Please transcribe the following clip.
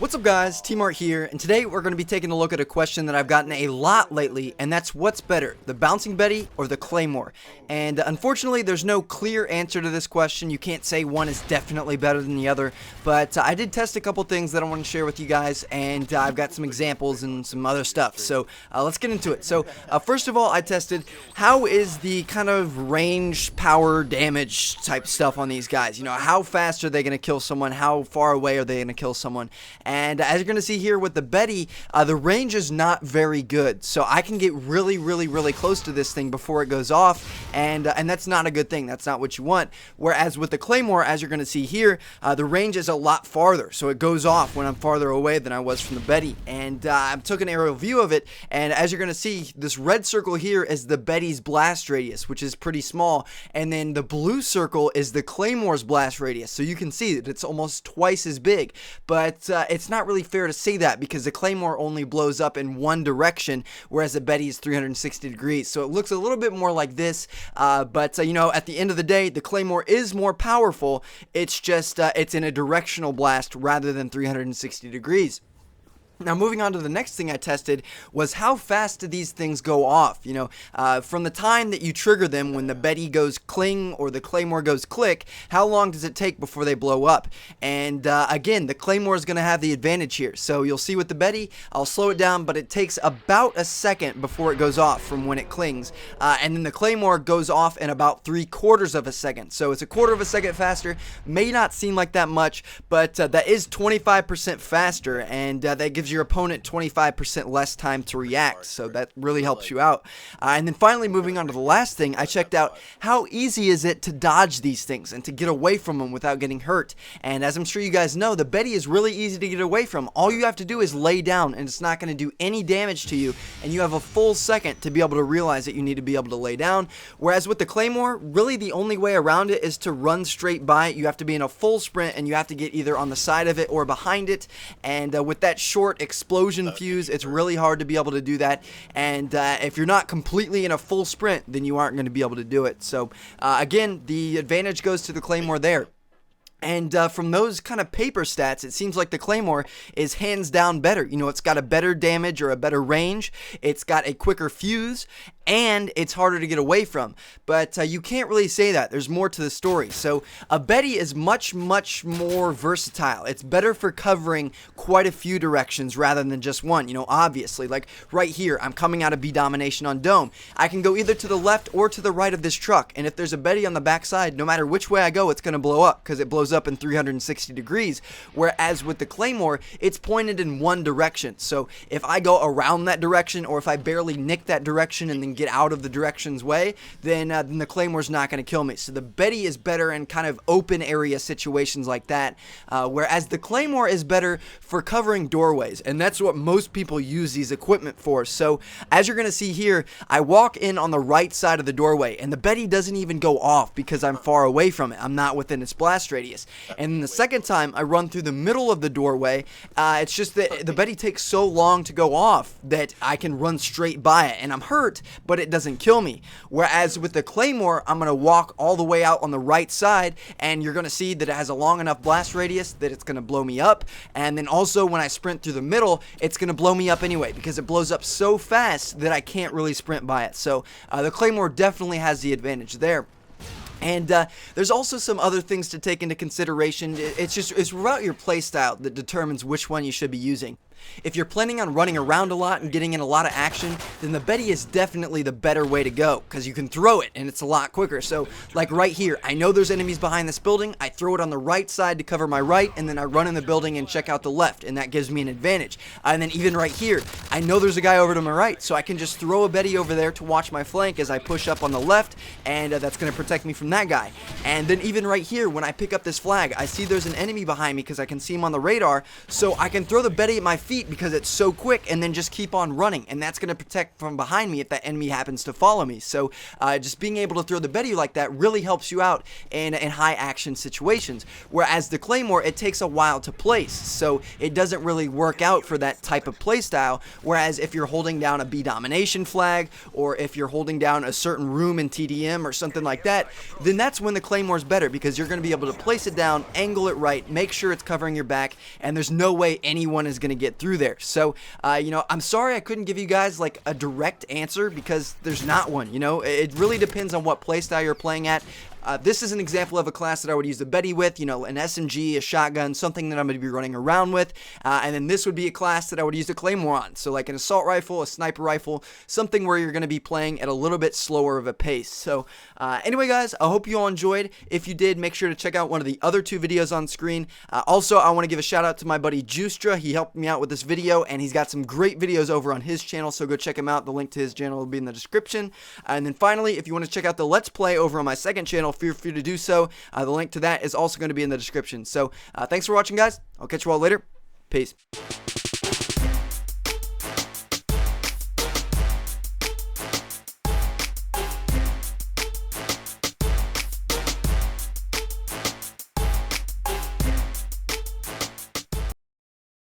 What's up guys, TmarTn here, and today we're going to be taking a look at a question that I've gotten a lot lately, and that's what's better, the Bouncing Betty or the Claymore? And unfortunately there's no clear answer to this question. You can't say one is definitely better than the other, but I did test a couple things that I want to share with you guys, and I've got some examples and some other stuff, so let's get into it. So first of all, I tested how is the kind of range, power, damage type stuff on these guys. You know, how fast are they going to kill someone, how far away are they going to kill someone? And as you're going to see here with the Betty, the range is not very good. So I can get really close to this thing before it goes off, and that's not a good thing. That's not what you want. Whereas with the Claymore, as you're going to see here, the range is a lot farther. So it goes off when I'm farther away than I was from the Betty. And I took an aerial view of it, and as you're going to see, this red circle here is the Betty's blast radius, which is pretty small. And then the blue circle is the Claymore's blast radius. So you can see that it's almost twice as big. But it's not really fair to say that because the Claymore only blows up in one direction, whereas the Betty is 360 degrees. So it looks a little bit more like this, but you know, at the end of the day, the Claymore is more powerful. It's just it's in a directional blast rather than 360 degrees. Now, moving on to the next thing I tested was how fast do these things go off. You know, from the time that you trigger them, when the Betty goes cling or the Claymore goes click, how long does it take before they blow up? And again, the Claymore is going to have the advantage here. So you'll see with the Betty, I'll slow it down, but it takes about a second before it goes off from when it clings. And then the Claymore goes off in about 3/4 of a second. So it's a quarter of a second faster. May not seem like that much, but that is 25% faster, and that gives your opponent 25% less time to react, so that really helps you out. And then finally, moving on to the last thing, I checked out how easy is it to dodge these things and to get away from them without getting hurt. And as I'm sure you guys know, the Betty is really easy to get away from. All you have to do is lay down, and it's not going to do any damage to you, and you have a full second to be able to realize that you need to be able to lay down. Whereas with the Claymore, really the only way around it is to run straight by it. You have to be in a full sprint, and you have to get either on the side of it or behind it. And with that short explosion fuse, it's really hard to be able to do that. And if you're not completely in a full sprint, then you aren't going to be able to do it. So again, the advantage goes to the Claymore there. And from those kind of paper stats, it seems like the Claymore is hands down better. You know, it's got a better damage or a better range. It's got a quicker fuse, and it's harder to get away from. But you can't really say that. There's more to the story. So a Betty is much more versatile. It's better for covering quite a few directions rather than just one. You know, obviously, like right here, I'm coming out of B domination on dome. I can go either to the left or to the right of this truck, and if there's a Betty on the back side, no matter which way I go, it's going to blow up because it blows up in 360 degrees. Whereas with the Claymore, it's pointed in one direction. So if I go around that direction, or if I barely nick that direction and then get out of the direction's way, then the Claymore's not going to kill me. So the Betty is better in kind of open area situations like that, whereas the Claymore is better for covering doorways, and that's what most people use these equipment for. So as you're going to see here, I walk in on the right side of the doorway, and the Betty doesn't even go off because I'm far away from it. I'm not within its blast radius. And then the second time I run through the middle of the doorway, it's just that the Betty takes so long to go off that I can run straight by it, and I'm hurt, but it doesn't kill me. Whereas with the Claymore, I'm going to walk all the way out on the right side, and you're going to see that it has a long enough blast radius that it's going to blow me up. And then also when I sprint through the middle, it's going to blow me up anyway because it blows up so fast that I can't really sprint by it. So the Claymore definitely has the advantage there. And there's also some other things to take into consideration. It's about your playstyle that determines which one you should be using. If you're planning on running around a lot and getting in a lot of action, then the Betty is definitely the better way to go because you can throw it and it's a lot quicker. So like right here, I know there's enemies behind this building. I throw it on the right side to cover my right, and then I run in the building and check out the left, and that gives me an advantage. And then even right here, I know there's a guy over to my right, so I can just throw a Betty over there to watch my flank as I push up on the left, and that's going to protect me from that guy. And then even right here, when I pick up this flag, I see there's an enemy behind me because I can see him on the radar, so I can throw the Betty at my feet because it's so quick, and then just keep on running, and that's going to protect from behind me if that enemy happens to follow me. So just being able to throw the Betty like that really helps you out in high action situations, whereas the Claymore, it takes a while to place, so it doesn't really work out for that type of play style. Whereas if you're holding down a B domination flag, or if you're holding down a certain room in TDM or something like that, then that's when the Claymore's better, because you're going to be able to place it down, angle it right, make sure it's covering your back, and there's no way anyone is going to get through there. So you know, I'm sorry I couldn't give you guys like a direct answer, because there's not one. You know, it really depends on what playstyle you're playing at. This is an example of a class that I would use the Betty with, you know, an SMG, a shotgun, something that I'm going to be running around with, and then this would be a class that I would use the Claymore on, so like an assault rifle, a sniper rifle, something where you're going to be playing at a little bit slower of a pace. So anyway guys, I hope you all enjoyed. If you did, make sure to check out one of the other 2 videos on screen. Also, I want to give a shout out to my buddy Juictra. He helped me out with this video, and he's got some great videos over on his channel, so go check him out. The link to his channel will be in the description. And then finally, if you want to check out the Let's Play over on my second channel, feel free to do so. The link to that is also going to be in the description. So thanks for watching, guys. I'll catch you all later. Peace.